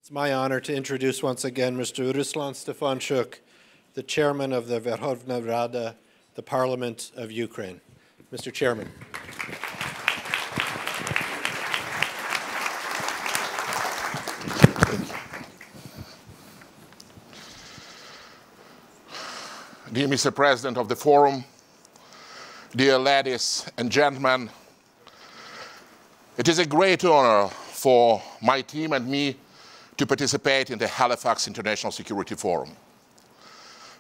It's my honor to introduce once again Mr. Ruslan Stefanchuk, the chairman of the Verkhovna Rada, the Parliament of Ukraine. Mr. Chairman. Dear Mr. President of the Forum, dear ladies and gentlemen, it is a great honor for my team and me to participate in the Halifax International Security Forum.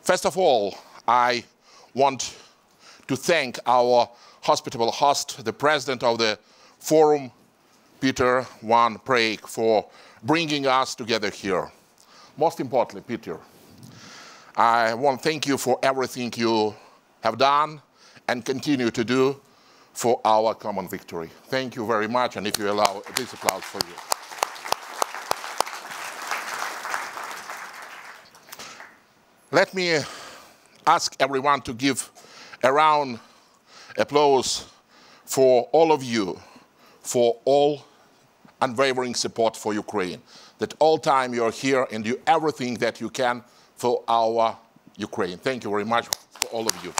First of all, I want to thank our hospitable host, the President of the Forum, Peter van Praag, for bringing us together here. Most importantly, Peter, I want to thank you for everything you have done and continue to do for our common victory. Thank you very much, and if you allow, this applause for you. Let me ask everyone to give a round of applause for all of you, for all unwavering support for Ukraine, that all time you're here and do everything that you can for our Ukraine. Thank you very much for all of you.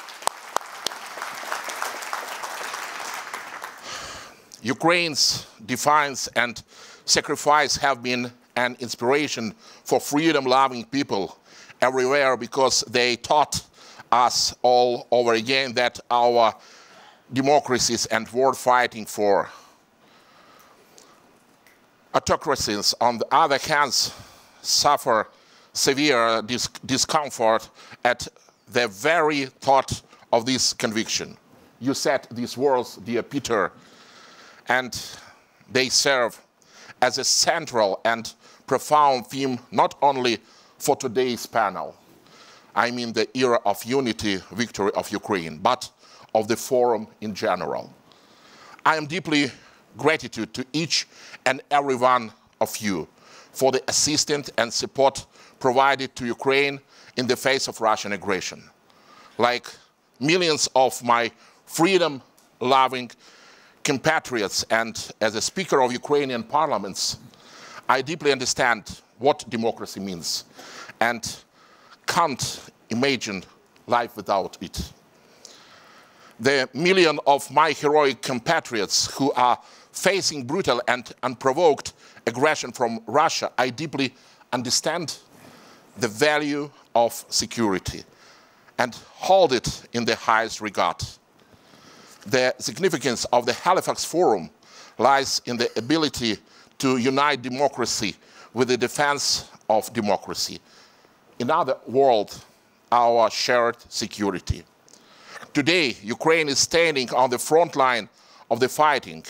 Ukraine's defiance and sacrifice have been an inspiration for freedom-loving people everywhere, because they taught us all over again that our democracies and world fighting for autocracies, on the other hand, suffer severe discomfort at the very thought of this conviction. You said these words, dear Peter, and they serve as a central and profound theme not only for today's panel, I mean the era of unity, victory of Ukraine, but of the forum in general. I am deeply grateful to each and every one of you for the assistance and support provided to Ukraine in the face of Russian aggression. Like millions of my freedom-loving compatriots, and as a speaker of Ukrainian parliaments, I deeply understand what democracy means and can't imagine life without it. The million of my heroic compatriots who are facing brutal and unprovoked aggression from Russia, I deeply understand the value of security and hold it in the highest regard. The significance of the Halifax Forum lies in the ability to unite democracy with the defense of democracy. In other words, our shared security. Today, Ukraine is standing on the front line of the fighting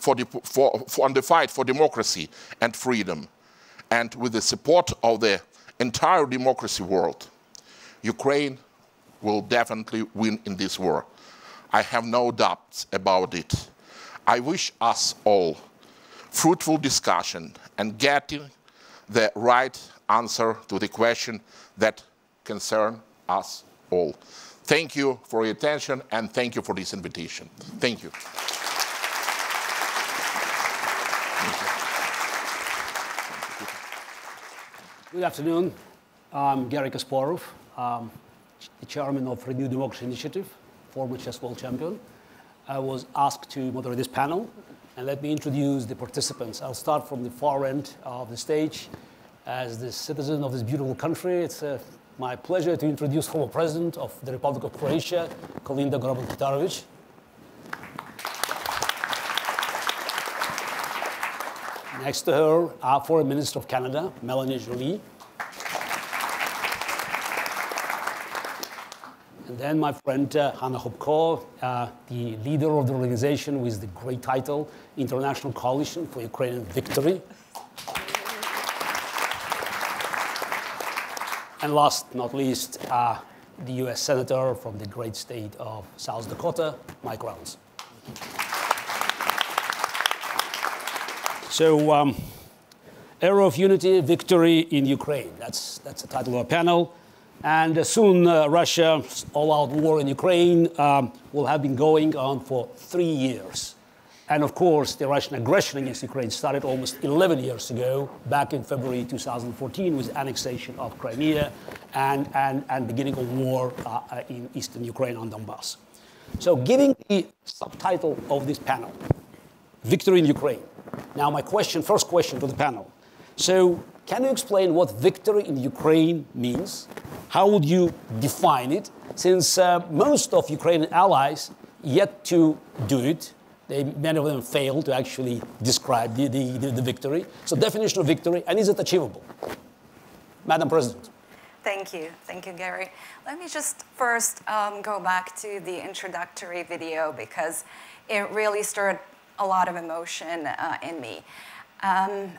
on the fight for democracy and freedom, and with the support of the entire democracy world, Ukraine will definitely win in this war. I have no doubts about it. I wish us all fruitful discussion and getting the right answer to the question that concern us all. Thank you for your attention, and thank you for this invitation. Thank you. Good afternoon. I'm Garry Kasparov, the chairman of Renew Democracy Initiative, former chess world champion. I was asked to moderate this panel, and let me introduce the participants. I'll start from the far end of the stage. As the citizen of this beautiful country, it's my pleasure to introduce former president of the Republic of Croatia, Kolinda Grabar-Kitarović. Next to her, our Foreign Minister of Canada, Mélanie, Joly. And then my friend Hanna, Hopko, the leader of the organization with the great title, International Coalition for Ukrainian Victory. And last not least, the US Senator from the great state of South Dakota, Mike Rounds. So, Era of Unity, Victory in Ukraine. That's the title of our panel. And soon, Russia's all-out war in Ukraine will have been going on for 3 years. And of course, the Russian aggression against Ukraine started almost 11 years ago, back in February 2014, with annexation of Crimea and beginning of war in eastern Ukraine on Donbass. So giving the subtitle of this panel, Victory in Ukraine. Now my first question to the panel. So can you explain what victory in Ukraine means? How would you define it? Since most of Ukrainian allies yet to do it, many of them failed to actually describe the victory. So definition of victory, and is it achievable? Madam President. Thank you, Garry. Let me just first go back to the introductory video because it really stirred a lot of emotion in me.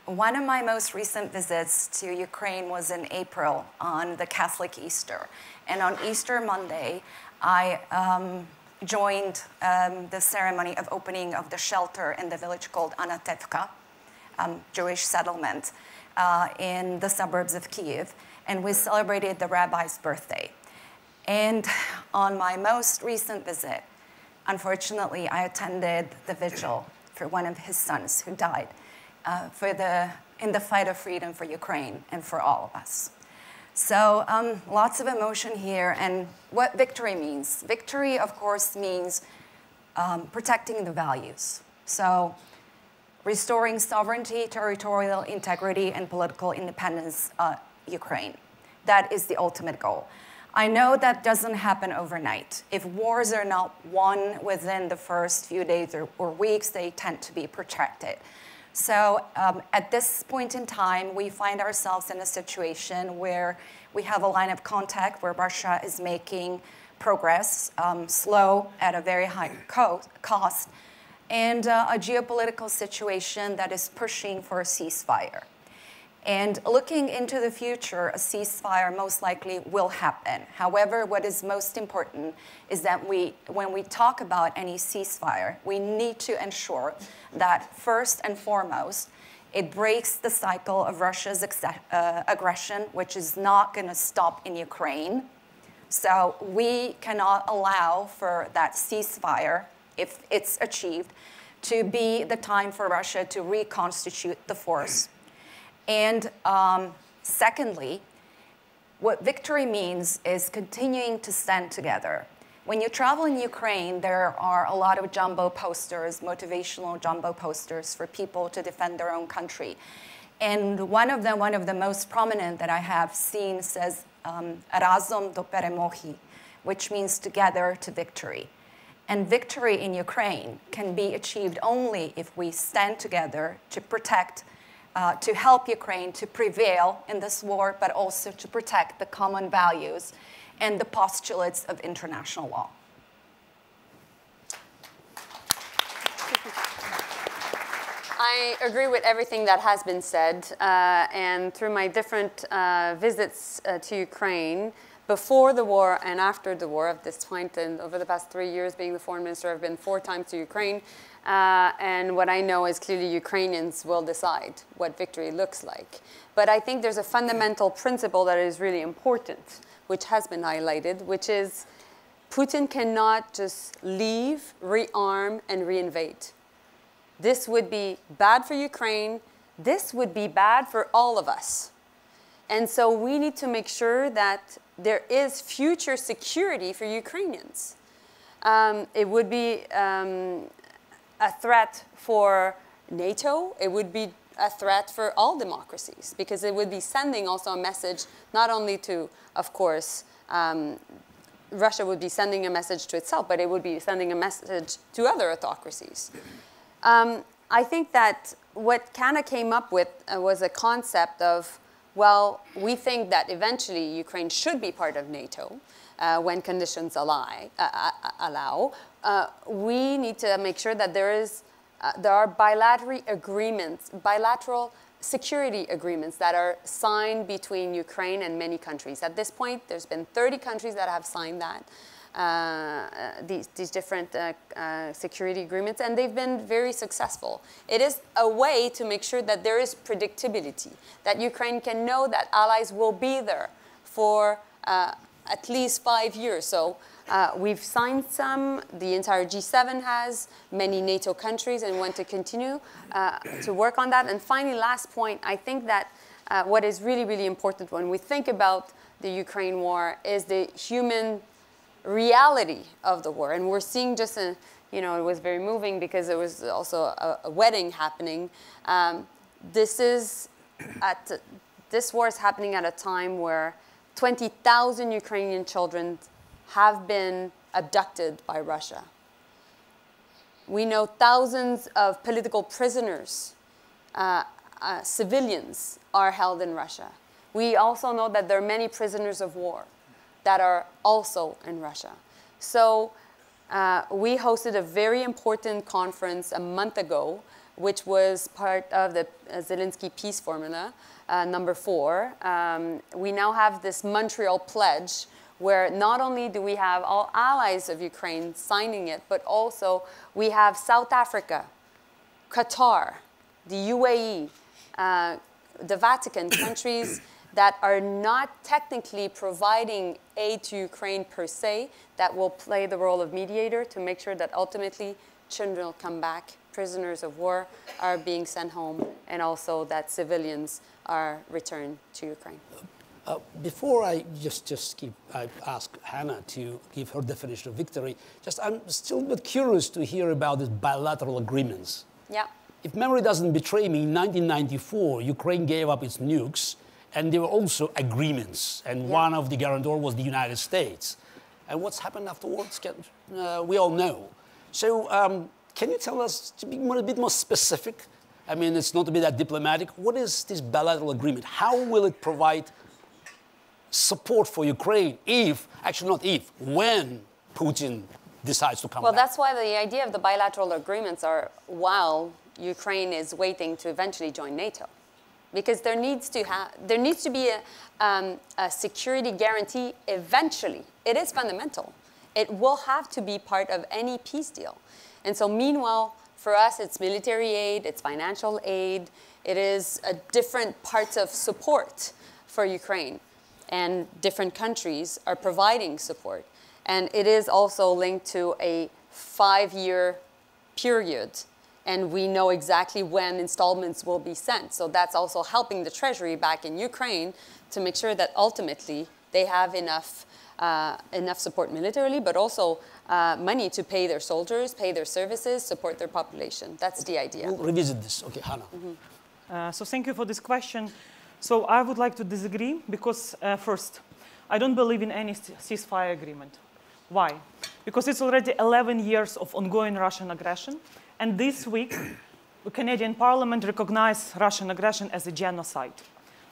One of my most recent visits to Ukraine was in April on the Catholic Easter. And on Easter Monday, I joined the ceremony of opening of the shelter in the village called Anatevka, Jewish settlement in the suburbs of Kyiv. And we celebrated the rabbi's birthday. And on my most recent visit, unfortunately, I attended the vigil for one of his sons who died in the fight of freedom for Ukraine and for all of us. So lots of emotion here. And what victory means. Victory, of course, means protecting the values. So restoring sovereignty, territorial integrity, and political independence Ukraine. That is the ultimate goal. I know that doesn't happen overnight. If wars are not won within the first few days or weeks, they tend to be protracted. So at this point in time, we find ourselves in a situation where we have a line of contact where Russia is making progress, slow at a very high cost, and a geopolitical situation that is pushing for a ceasefire. And looking into the future, a ceasefire most likely will happen. However, what is most important is that when we talk about any ceasefire, we need to ensure that first and foremost, it breaks the cycle of Russia's aggression, which is not going to stop in Ukraine. So we cannot allow for that ceasefire, if it's achieved, to be the time for Russia to reconstitute the force. And secondly, what victory means is continuing to stand together. When you travel in Ukraine, there are a lot of jumbo posters, motivational jumbo posters for people to defend their own country. And one of the most prominent that I have seen says, Razom do peremohi, which means together to victory. And victory in Ukraine can be achieved only if we stand together to protect to help Ukraine to prevail in this war, but also to protect the common values and the postulates of international law. I agree with everything that has been said, and through my different visits to Ukraine, before the war and after the war at this point, and over the past 3 years being the foreign minister, I've been 4 times to Ukraine. And what I know is clearly Ukrainians will decide what victory looks like. But I think there's a fundamental principle that is really important, which has been highlighted, which is Putin cannot just leave, rearm, and reinvade. This would be bad for Ukraine. This would be bad for all of us. And so we need to make sure that there is future security for Ukrainians. It would be a threat for NATO. It would be a threat for all democracies, because it would be sending also a message not only to, of course, Russia would be sending a message to itself, but it would be sending a message to other autocracies. I think that what Hanna came up with was a concept of, well, we think that eventually Ukraine should be part of NATO when conditions allow. We need to make sure that there are bilateral security agreements that are signed between Ukraine and many countries. At this point, there's been 30 countries that have signed that, these different security agreements, and they've been very successful. It is a way to make sure that there is predictability, that Ukraine can know that allies will be there for at least 5 years. So We've signed some, the entire G7 has, many NATO countries, and want to continue to work on that. And finally, last point, I think that what is really, really important when we think about the Ukraine war is the human reality of the war. And we're seeing just a, you know, it was very moving because it was also a wedding happening. This war is happening at a time where 20,000 Ukrainian children have been abducted by Russia. We know thousands of political prisoners, civilians, are held in Russia. We also know that there are many prisoners of war that are also in Russia. So we hosted a very important conference a month ago, which was part of the Zelensky Peace Formula, number 4. We now have this Montreal Pledge, where not only do we have all allies of Ukraine signing it, but also we have South Africa, Qatar, the UAE, the Vatican, countries that are not technically providing aid to Ukraine per se, that will play the role of mediator to make sure that ultimately children will come back, prisoners of war are being sent home, and also that civilians are returned to Ukraine. Before I I ask Hanna to give her definition of victory, I'm still a bit curious to hear about these bilateral agreements. Yeah. If memory doesn't betray me, in 1994, Ukraine gave up its nukes, and there were also agreements, and one of the guarantors was the United States. And what's happened afterwards, we all know. So can you tell us, to be a bit more specific, I mean, it's not to be that diplomatic, what is this bilateral agreement? How will it provide support for Ukraine when Putin decides to come back? Well, that's why the idea of the bilateral agreements are while Ukraine is waiting to eventually join NATO. Because there needs to be a security guarantee eventually. It is fundamental. It will have to be part of any peace deal. And so meanwhile, for us, it's military aid, it's financial aid, it is different parts of support for Ukraine. And different countries are providing support. And it is also linked to a 5-year period. And we know exactly when installments will be sent. So that's also helping the Treasury back in Ukraine to make sure that ultimately they have enough support militarily, but also money to pay their soldiers, pay their services, support their population. That's the idea. We'll revisit this. Okay, Hanna. So thank you for this question. So I would like to disagree because, first, I don't believe in any ceasefire agreement. Why? Because it's already 11 years of ongoing Russian aggression. And this week, the Canadian Parliament recognized Russian aggression as a genocide.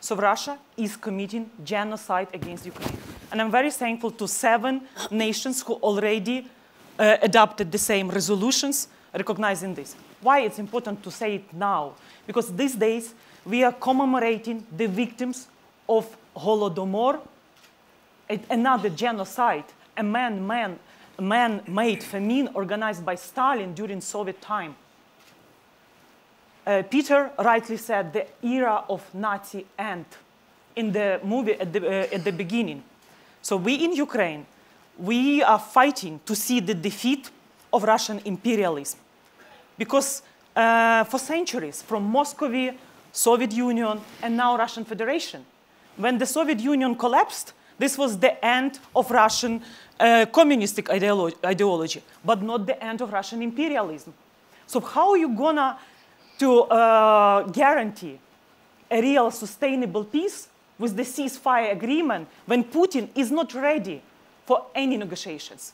So Russia is committing genocide against Ukraine. And I'm very thankful to 7 nations who already adopted the same resolutions recognizing this. Why it's important to say it now? Because these days, we are commemorating the victims of Holodomor, another genocide, a man-made famine organized by Stalin during Soviet time. Peter rightly said the era of Nazi end in the movie at the beginning. So we in Ukraine, we are fighting to see the defeat of Russian imperialism. Because for centuries, from Moscow, Soviet Union, and now Russian Federation, when the Soviet Union collapsed, this was the end of Russian communistic ideology, but not the end of Russian imperialism. So how are you gonna guarantee a real sustainable peace with the ceasefire agreement when Putin is not ready for any negotiations?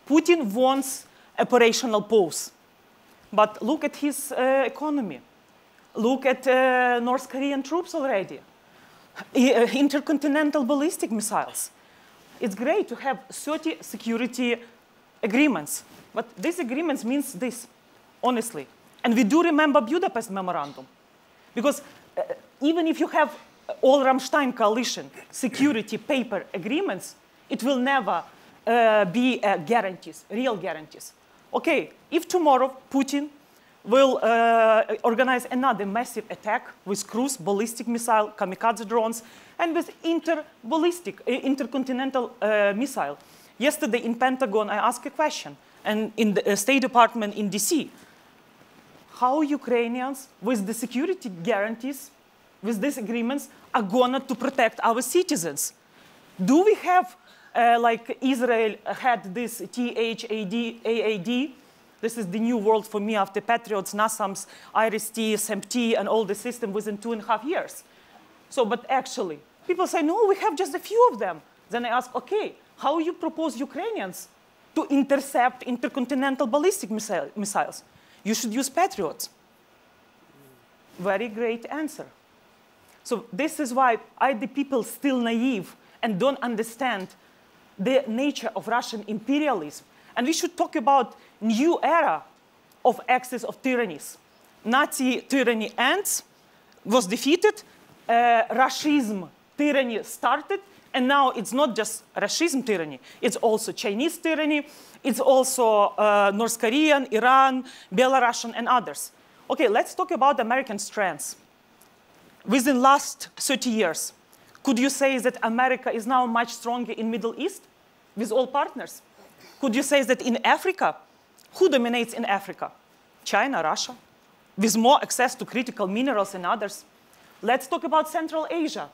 Putin wants operational pause, but look at his economy. Look at North Korean troops already. Intercontinental ballistic missiles. It's great to have 30 security agreements, but these agreements means this, honestly. And we do remember Budapest Memorandum, because even if you have all Rammstein coalition security paper agreements, it will never be guarantees, real guarantees. Okay, if tomorrow Putin will organize another massive attack with cruise, ballistic missile, kamikaze drones, and with intercontinental missile, Yesterday in Pentagon, I asked a question, and in the State Department in DC, how Ukrainians, with the security guarantees, with these agreements, are going to protect our citizens? Do we have, like Israel had this THAAD? This is the new world for me after Patriots, NASAMS, IRIS-T, SMT, and all the system within 2.5 years. So, but actually, people say, no, we have just a few of them. Then I ask, okay, how you propose Ukrainians to intercept intercontinental ballistic missiles? You should use Patriots. Very great answer. So this is why the people still naive and don't understand the nature of Russian imperialism. And we should talk about new era of axis of tyrannies. Nazi tyranny ends, was defeated, Russism tyranny started, and now it's not just Russism tyranny, it's also Chinese tyranny, it's also North Korean, Iran, Belarusian, and others. Okay, let's talk about American strengths. Within the last 30 years, could you say that America is now much stronger in Middle East with all partners? Could you say that in Africa, who dominates in Africa? China, Russia, with more access to critical minerals and others. Let's talk about Central Asia.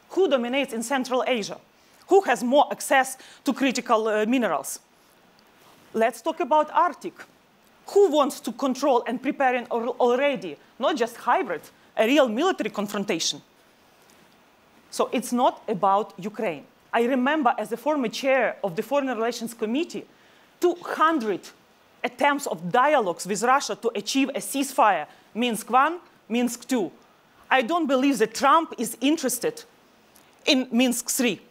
Who dominates in Central Asia? Who has more access to critical minerals? Let's talk about Arctic. Who wants to control and preparing already, not just hybrid, a real military confrontation? So it's not about Ukraine. I remember as a former chair of the Foreign Relations Committee, 200 attempts of dialogues with Russia to achieve a ceasefire, Minsk I, Minsk II. I don't believe that Trump is interested in Minsk III,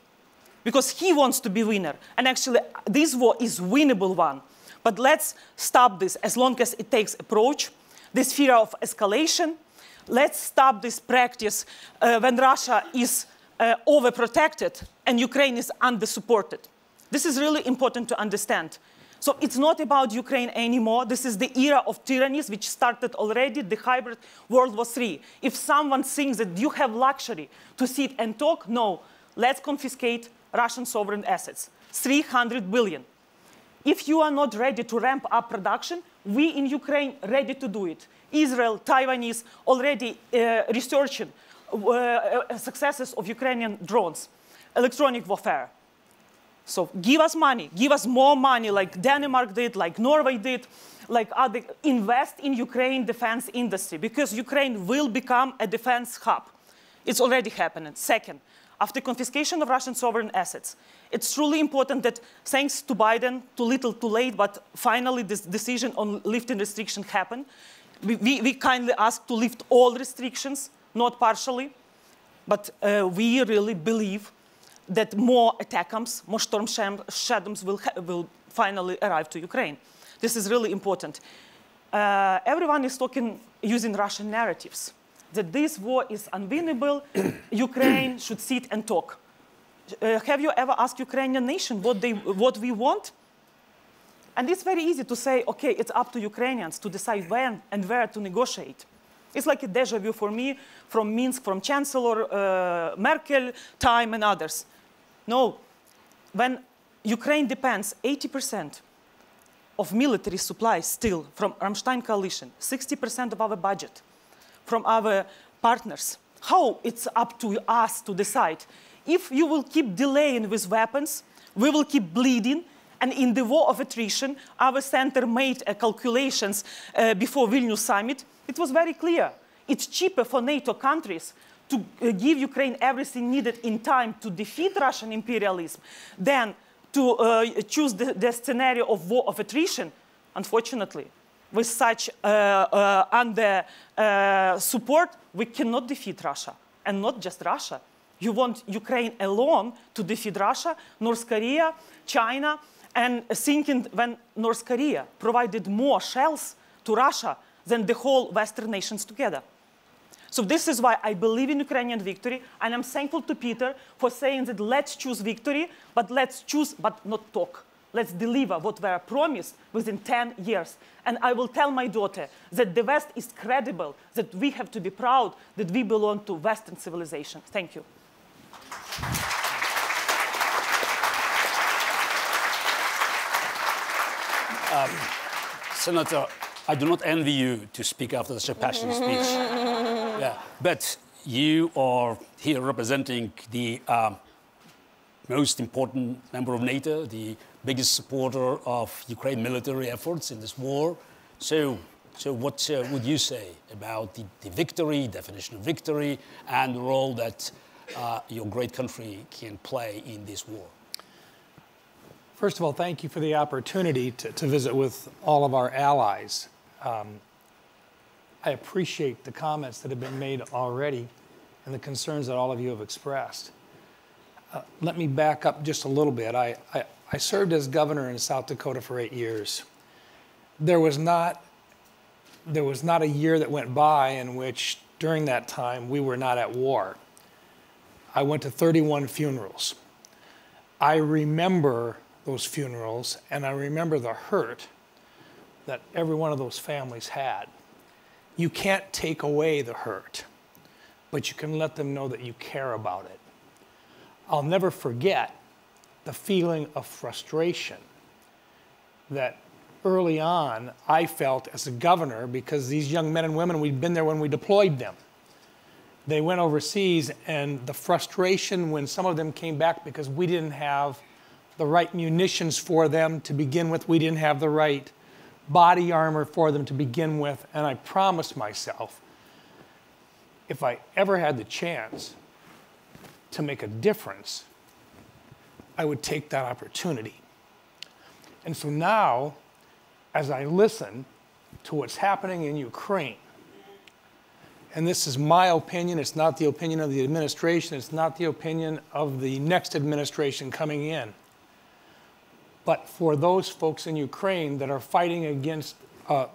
because he wants to be winner. And actually, this war is winnable one. But let's stop this as long as it takes approach, this fear of escalation. Let's stop this practice when Russia is overprotected and Ukraine is under-supported. This is really important to understand. So it's not about Ukraine anymore. This is the era of tyrannies which started already, the hybrid World War III. If someone thinks that you have luxury to sit and talk, no, let's confiscate Russian sovereign assets, 300 billion. If you are not ready to ramp up production, we in Ukraine ready to do it. Israel, Taiwanese already researching successes of Ukrainian drones, electronic warfare. So give us money, give us more money like Denmark did, like Norway did, like other, invest in Ukraine defense industry because Ukraine will become a defense hub. It's already happening. Second, after confiscation of Russian sovereign assets, it's truly important that thanks to Biden, too little too late, but finally this decision on lifting restrictions happened. We kindly ask to lift all restrictions, not partially, but we really believe that more ATACMS, more Storm Shadows will finally arrive to Ukraine. This is really important. Everyone is talking using Russian narratives, that this war is unwinnable, Ukraine should sit and talk. Have you ever asked Ukrainian nation what we want? And it's very easy to say, okay, it's up to Ukrainians to decide when and where to negotiate. It's like a déjà vu for me, from Minsk, from Chancellor Merkel time and others. No, when Ukraine depends 80% of military supplies still from Rammstein coalition, 60% of our budget from our partners, how it's up to us to decide? If you will keep delaying with weapons, we will keep bleeding. And in the war of attrition, our center made calculations before Vilnius summit. It was very clear. It's cheaper for NATO countries to give Ukraine everything needed in time to defeat Russian imperialism than to choose the scenario of war of attrition. Unfortunately, with such under support, we cannot defeat Russia. And not just Russia. You want Ukraine alone to defeat Russia, North Korea, China, and thinking when North Korea provided more shells to Russia than the whole Western nations together. So this is why I believe in Ukrainian victory, and I'm thankful to Peter for saying that let's choose victory, but let's choose but not talk. Let's deliver what we are promised within 10 years. And I will tell my daughter that the West is credible, that we have to be proud that we belong to Western civilization. Thank you. Senator, I do not envy you to speak after such a passionate speech. Yeah, but you are here representing the most important member of NATO, the biggest supporter of Ukraine military efforts in this war. So what would you say about the victory, definition of victory, and the role that your great country can play in this war? First of all, thank you for the opportunity to visit with all of our allies. I appreciate the comments that have been made already and the concerns that all of you have expressed. Let me back up just a little bit. I served as governor in South Dakota for 8 years. There was not a year that went by in which, during that time, we were not at war. I went to 31 funerals. I remember those funerals, and I remember the hurt that every one of those families had. You can't take away the hurt, but you can let them know that you care about it. I'll never forget the feeling of frustration that early on I felt as a governor, because these young men and women, we'd been there when we deployed them. They went overseas, and the frustration when some of them came back because we didn't have the right munitions for them to begin with, we didn't have the right body armor for them to begin with, and I promised myself, if I ever had the chance to make a difference, I would take that opportunity. And so now, as I listen to what's happening in Ukraine, and this is my opinion, it's not the opinion of the administration, it's not the opinion of the next administration coming in, but for those folks in Ukraine that are fighting against a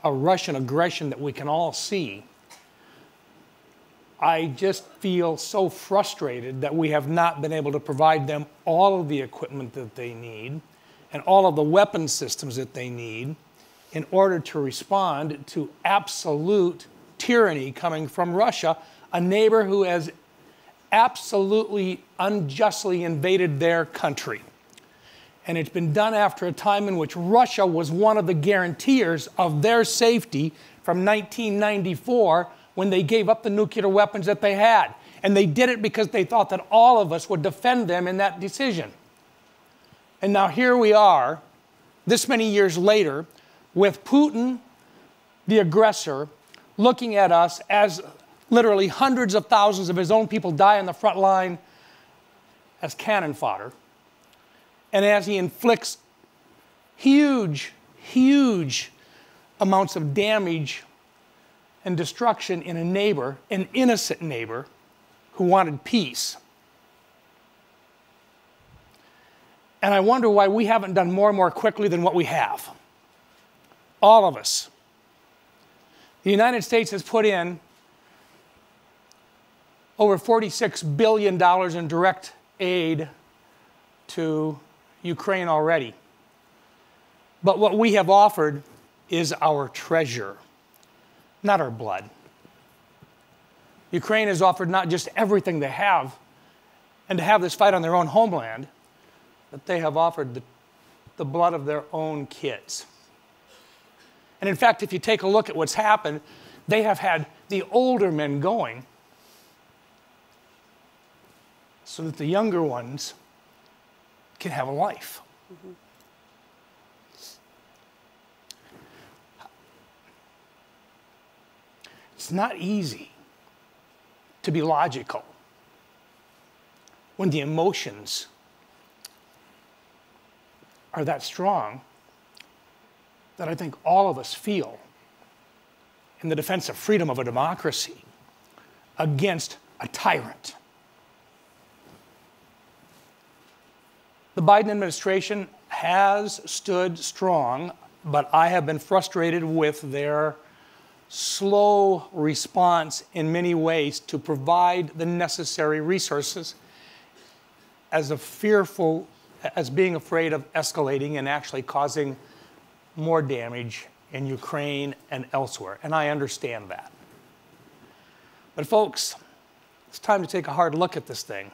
Russian aggression that we can all see, I just feel so frustrated that we have not been able to provide them all of the equipment that they need and all of the weapon systems that they need in order to respond to absolute tyranny coming from Russia, a neighbor who has absolutely unjustly invaded their country. And it's been done after a time in which Russia was one of the guarantors of their safety from 1994, when they gave up the nuclear weapons that they had. And they did it because they thought that all of us would defend them in that decision. And now here we are, this many years later, with Putin, the aggressor, looking at us as literally hundreds of thousands of his own people die on the front line as cannon fodder. And as he inflicts huge, huge amounts of damage and destruction in a neighbor, an innocent neighbor who wanted peace. And I wonder why we haven't done more and more quickly than what we have. All of us. The United States has put in over $46 billion in direct aid to Ukraine already. But what we have offered is our treasure, not our blood. Ukraine has offered not just everything they have, and to have this fight on their own homeland, but they have offered the blood of their own kids. And in fact, if you take a look at what's happened, they have had the older men going so that the younger ones can have a life. Mm-hmm. It's not easy to be logical when the emotions are that strong that I think all of us feel in the defense of freedom of a democracy against a tyrant. The Biden administration has stood strong, but I have been frustrated with their slow response in many ways to provide the necessary resources as being afraid of escalating and actually causing more damage in Ukraine and elsewhere. And I understand that. But folks, it's time to take a hard look at this thing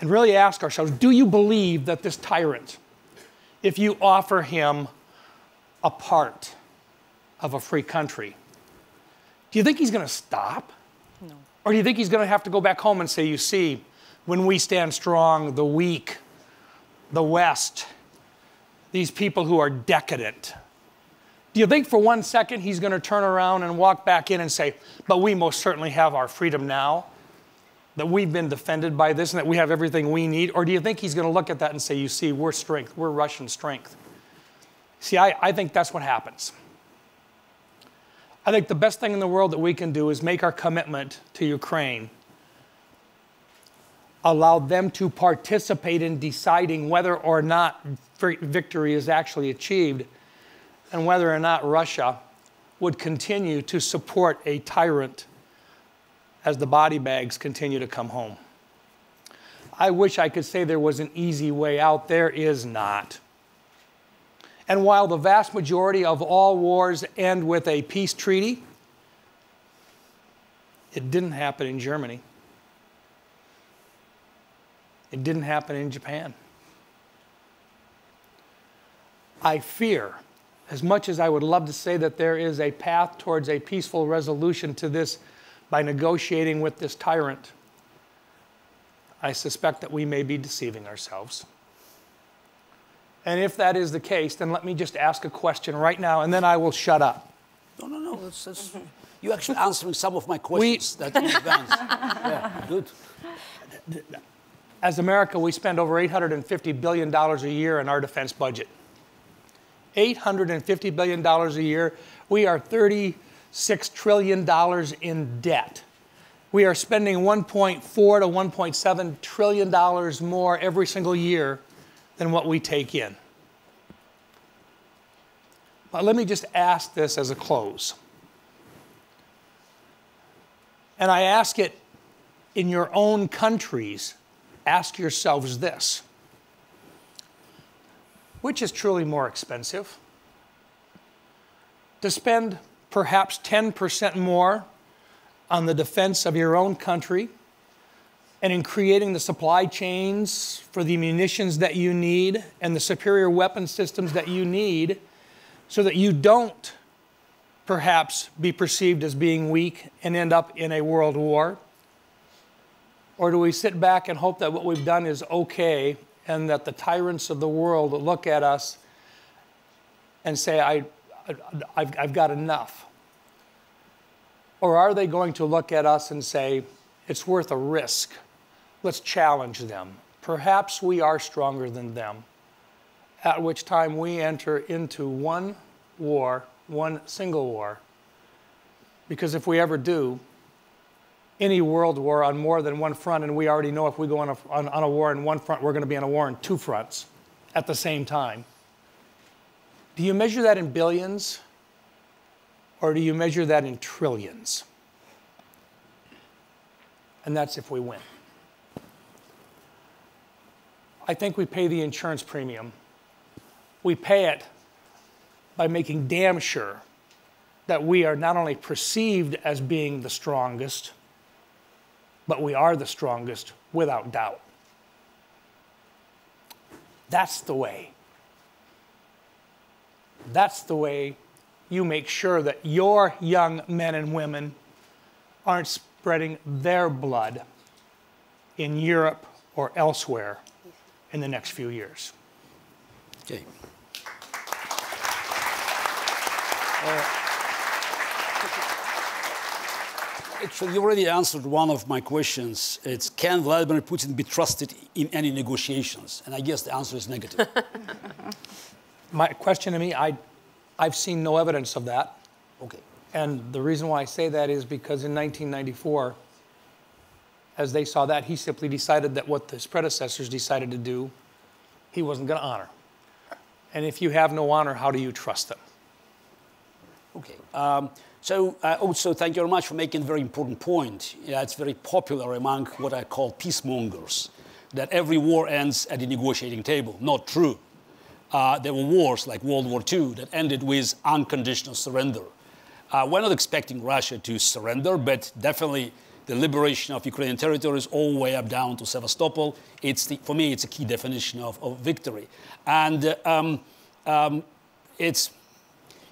and really ask ourselves, do you believe that this tyrant, if you offer him a part of a free country, do you think he's going to stop? No. Or do you think he's going to have to go back home and say, you see, when we stand strong, the weak, the West, these people who are decadent, do you think for 1 second he's going to turn around and walk back in and say, but we most certainly have our freedom now, that we've been defended by this and that we have everything we need? Or do you think he's going to look at that and say, you see, we're strength, we're Russian strength? See, I think that's what happens. I think the best thing in the world that we can do is make our commitment to Ukraine, allow them to participate in deciding whether or not victory is actually achieved, and whether or not Russia would continue to support a tyrant as the body bags continue to come home. I wish I could say there was an easy way out. There is not. And while the vast majority of all wars end with a peace treaty, it didn't happen in Germany. It didn't happen in Japan. I fear, as much as I would love to say that there is a path towards a peaceful resolution to this by negotiating with this tyrant, I suspect that we may be deceiving ourselves. And if that is the case, then let me just ask a question right now, and then I will shut up. No. You're actually answering some of my questions that in advance. Yeah, good. As America, we spend over $850 billion a year in our defense budget. $850 billion a year. We are $36 trillion in debt. We are spending $1.4 to $1.7 trillion more every single year than what we take in. But let me just ask this as a close. And I ask it in your own countries. Ask yourselves this. Which is truly more expensive? To spend perhaps 10% more on the defense of your own country and in creating the supply chains for the munitions that you need and the superior weapon systems that you need so that you don't perhaps be perceived as being weak and end up in a world war? Or do we sit back and hope that what we've done is okay and that the tyrants of the world look at us and say, I've got enough? Or are they going to look at us and say, it's worth a risk? Let's challenge them. Perhaps we are stronger than them, at which time we enter into one war, one single war. Because if we ever do, any world war on more than one front, and we already know if we go on a war in one front, we're going to be on a war on two fronts at the same time. Do you measure that in billions, or do you measure that in trillions? And that's if we win. I think we pay the insurance premium. We pay it by making damn sure that we are not only perceived as being the strongest, but we are the strongest without doubt. That's the way. That's the way you make sure that your young men and women aren't spreading their blood in Europe or elsewhere in the next few years. Okay. Actually, you already answered one of my questions. It's, can Vladimir Putin be trusted in any negotiations? And I guess the answer is negative. My question to me, I've seen no evidence of that. Okay. And the reason why I say that is because in 1994, as they saw that, he simply decided that what his predecessors decided to do, he wasn't going to honor. And if you have no honor, how do you trust them? Okay. Also, thank you very much for making a very important point. Yeah, it's very popular among what I call peacemongers, that every war ends at the negotiating table. Not true. There were wars like World War II that ended with unconditional surrender. We're not expecting Russia to surrender, but definitely the liberation of Ukrainian territories all the way up down to Sevastopol, for me, it's a key definition of victory. And it's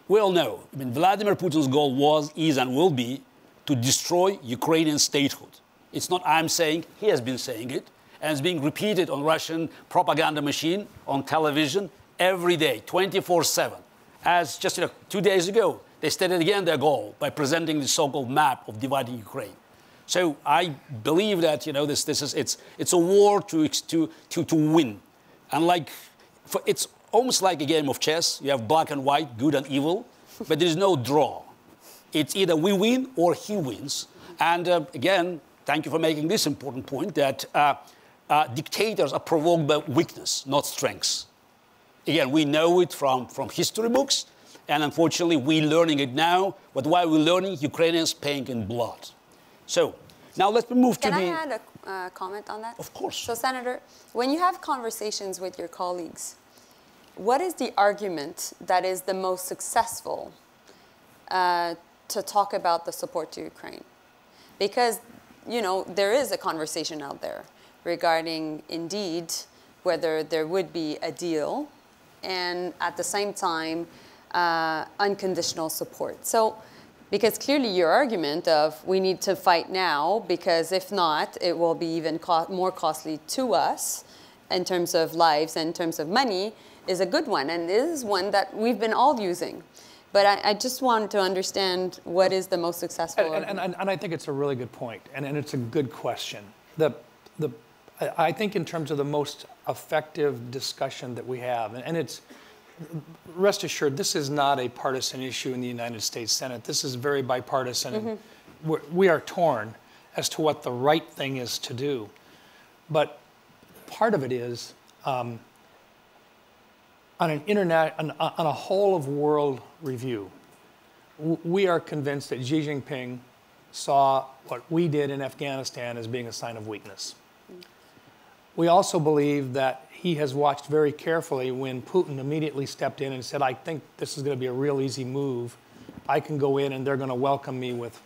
We all know, I mean, Vladimir Putin's goal was, is, and will be to destroy Ukrainian statehood. It's not I'm saying, he has been saying it, and it's being repeated on Russian propaganda machine, on television, every day, 24/7. As just 2 days ago, they stated again their goal by presenting the so-called map of dividing Ukraine. So I believe that it's a war to win, and it's almost like a game of chess. You have black and white, good and evil, but there is no draw. It's either we win or he wins. And again, thank you for making this important point that dictators are provoked by weakness, not strengths. Again, we know it from history books, and unfortunately, we're learning it now. But while we're learning, Ukrainians paying in blood. So now let's move to the... Can I add a comment on that? Of course. So, Senator, when you have conversations with your colleagues, what is the argument that is the most successful to talk about the support to Ukraine? Because, there is a conversation out there regarding, indeed, whether there would be a deal and at the same time, unconditional support. So, because clearly your argument of we need to fight now because if not, it will be even more costly to us in terms of lives and in terms of money is a good one. And it is one that we've been all using. But I just want to understand what is the most successful. And I think it's a really good point, and it's a good question. I think in terms of the most effective discussion that we have, and it's, rest assured, this is not a partisan issue in the United States Senate. This is very bipartisan. Mm-hmm. And we are torn as to what the right thing is to do. But part of it is on a whole of world review, we are convinced that Xi Jinping saw what we did in Afghanistan as being a sign of weakness. We also believe that he has watched very carefully when Putin immediately stepped in and said, I think this is going to be a real easy move. I can go in and they're going to welcome me with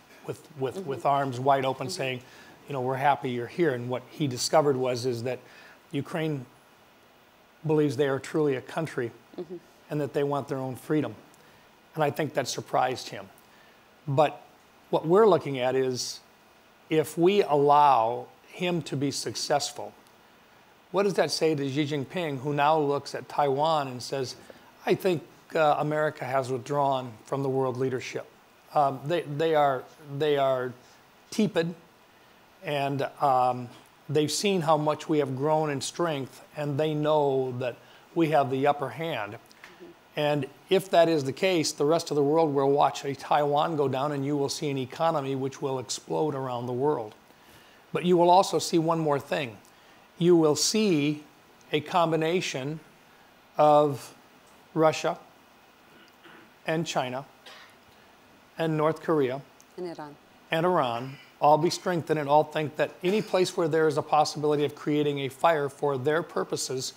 arms wide open, saying, we're happy you're here. And what he discovered is that Ukraine believes they are truly a country and that they want their own freedom. And I think that surprised him. But what we're looking at is if we allow him to be successful, what does that say to Xi Jinping, who now looks at Taiwan and says, I think America has withdrawn from the world leadership. They are tepid, and they've seen how much we have grown in strength, and they know that we have the upper hand. And if that is the case, the rest of the world will watch a Taiwan go down, and you will see an economy which will explode around the world. But you will also see one more thing. You will see a combination of Russia and China and North Korea and Iran all be strengthened and all think that any place where there is a possibility of creating a fire for their purposes,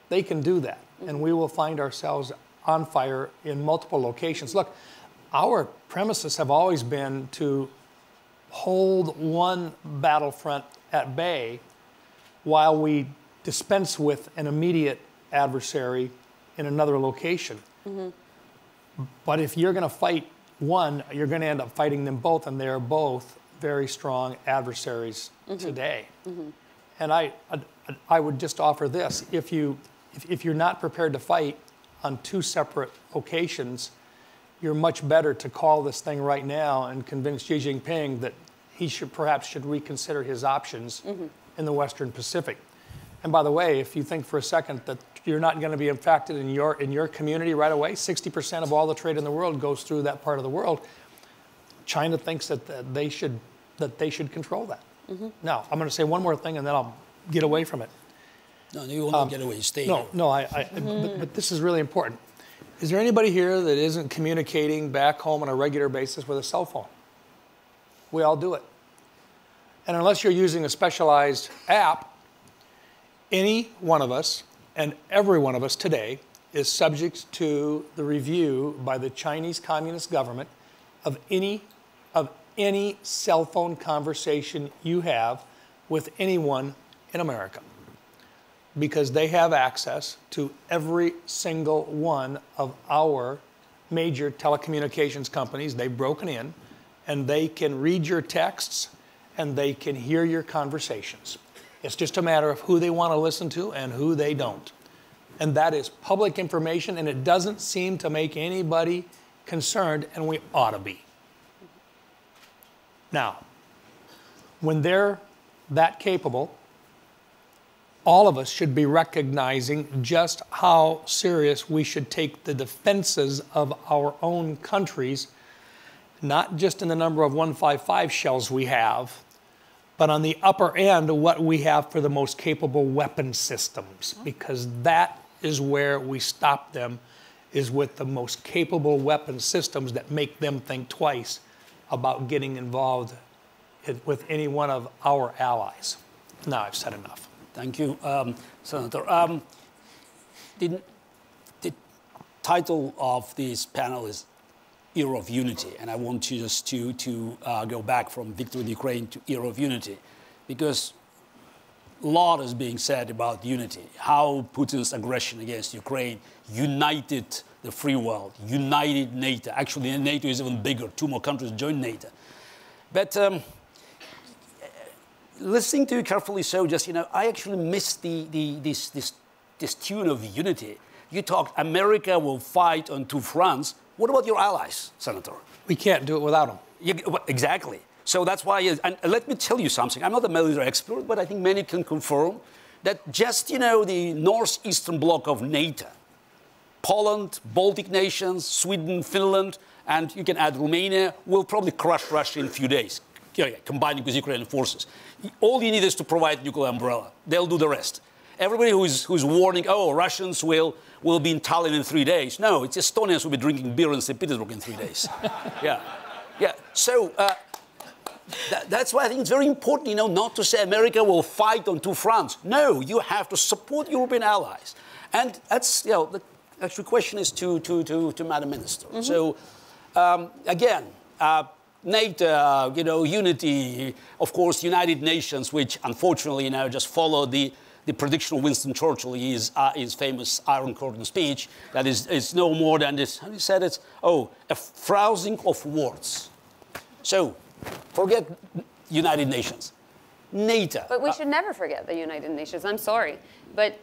they can do that. And we will find ourselves on fire in multiple locations. Look, our premises have always been to hold one battlefront at bay while we dispense with an immediate adversary in another location. But if you're going to fight one, you're going to end up fighting them both, and they're both very strong adversaries today. And I would just offer this: if you're not prepared to fight on two separate locations, you're much better to call this thing right now and convince Xi Jinping that he perhaps should reconsider his options in the Western Pacific. And by the way, if you think for a second that you're not going to be impacted in your community right away, 60% of all the trade in the world goes through that part of the world. China thinks that they should control that. Now, I'm going to say one more thing, and then I'll get away from it. No, you will not get away. Stay. But this is really important. Is there anybody here that isn't communicating back home on a regular basis with a cell phone? We all do it. And unless you're using a specialized app, any one of us and every one of us today is subject to the review by the Chinese Communist government of any cell phone conversation you have with anyone in America, because they have access to every single one of our major telecommunications companies. They've broken in, and they can read your texts, and they can hear your conversations. It's just a matter of who they want to listen to and who they don't. And that is public information, and it doesn't seem to make anybody concerned, and we ought to be. Now, when they're that capable, all of us should be recognizing just how serious we should take the defenses of our own countries, not just in the number of 155 shells we have, but on the upper end of what we have for the most capable weapon systems, because that is where we stop them, is with the most capable weapon systems that make them think twice about getting involved with any one of our allies. Now I've said enough. Thank you, Senator. The title of this panel is Era of Unity, and I want you just to go back from victory in Ukraine to Era of Unity, because a lot is being said about unity, how Putin's aggression against Ukraine united the free world, united NATO. Actually, NATO is even bigger. 2 more countries joined NATO. But listening to you carefully, so just, I actually missed this tune of unity. You talked America will fight on 2 fronts. What about your allies, Senator? We can't do it without them. Exactly. So that's why, and let me tell you something. I'm not a military expert, but I think many can confirm that just, the northeastern bloc of NATO, Poland, Baltic nations, Sweden, Finland, and you can add Romania, will probably crush Russia in a few days, combining with Ukrainian forces. All you need is to provide nuclear umbrella. They'll do the rest. Everybody who's warning, Russians will be in Tallinn in 3 days. No, it's Estonians will be drinking beer in St. Petersburg in 3 days. Yeah. So that's why I think it's very important, not to say America will fight on 2 fronts. No, you have to support European allies. And that's, the actual question is to Madam Minister. Mm-hmm. So, again, NATO, unity, of course, United Nations, which unfortunately, just followed the prediction of Winston Churchill, his famous Iron Curtain speech, that is no more than this, how do you say it? A frousing of words. So, forget United Nations. NATO. But we should never forget the United Nations. I'm sorry. But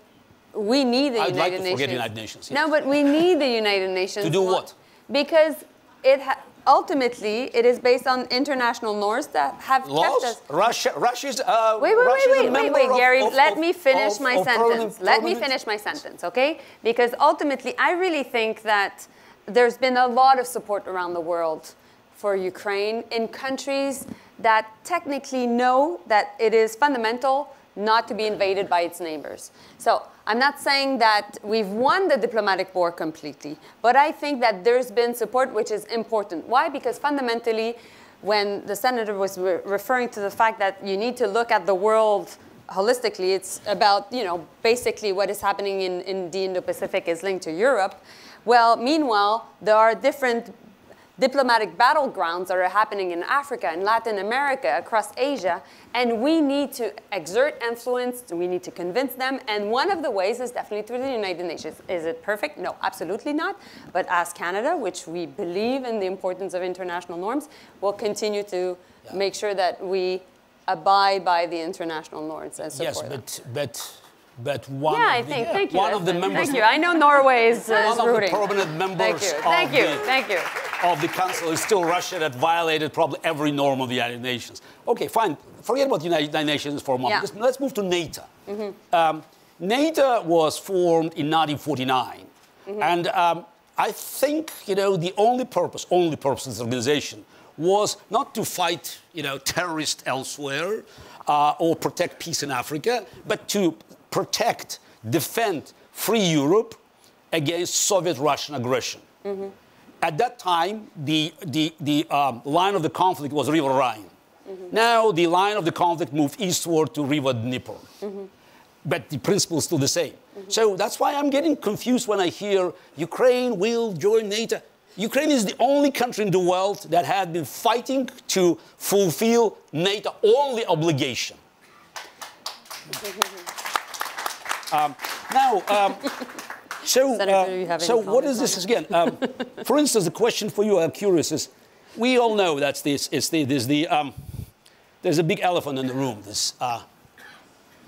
we need the United Nations. I'd like to forget the United Nations. Yes. No, but we need the United Nations. To do what? Because ultimately, it is based on international norms that have kept us. Russia's. Wait, Garry. Let me finish my sentence. Let me finish my sentence, okay? Because ultimately, I really think that there's been a lot of support around the world for Ukraine in countries that technically know that it is fundamental not to be invaded by its neighbors. So I'm not saying that we've won the diplomatic war completely, but I think that there's been support, which is important. Why? Because fundamentally, when the senator was referring to the fact that you need to look at the world holistically, it's about, basically what is happening in the Indo-Pacific is linked to Europe. Well, meanwhile, there are different diplomatic battlegrounds that are happening in Africa and Latin America, across Asia, and we need to exert influence, we need to convince them, and one of the ways is definitely through the United Nations. Is it perfect? No, absolutely not. But as Canada, which we believe in the importance of international norms, will continue to make sure that we abide by the international norms and support them. But one of the members. Thank you. I know Norway is one of the rooting. prominent members of the Council is still Russia, that violated probably every norm of the United Nations. Okay, fine. Forget about the United Nations for a moment. Yeah. Let's move to NATO. Mm-hmm. NATO was formed in 1949, mm-hmm. and I think the only purpose of this organization was not to fight terrorists elsewhere or protect peace in Africa, but to defend free Europe against Soviet-Russian aggression. Mm-hmm. At that time, the line of the conflict was River Rhine. Mm-hmm. Now the line of the conflict moved eastward to River Dnieper. Mm-hmm. But the principle is still the same. Mm-hmm. So that's why I'm getting confused when I hear Ukraine will join NATO. Ukraine is the only country in the world that had been fighting to fulfill NATO only obligation. So, Senator, you have any so what comments is this on again? For instance, the question for you, I'm curious, is we all know that there's a big elephant in the room, this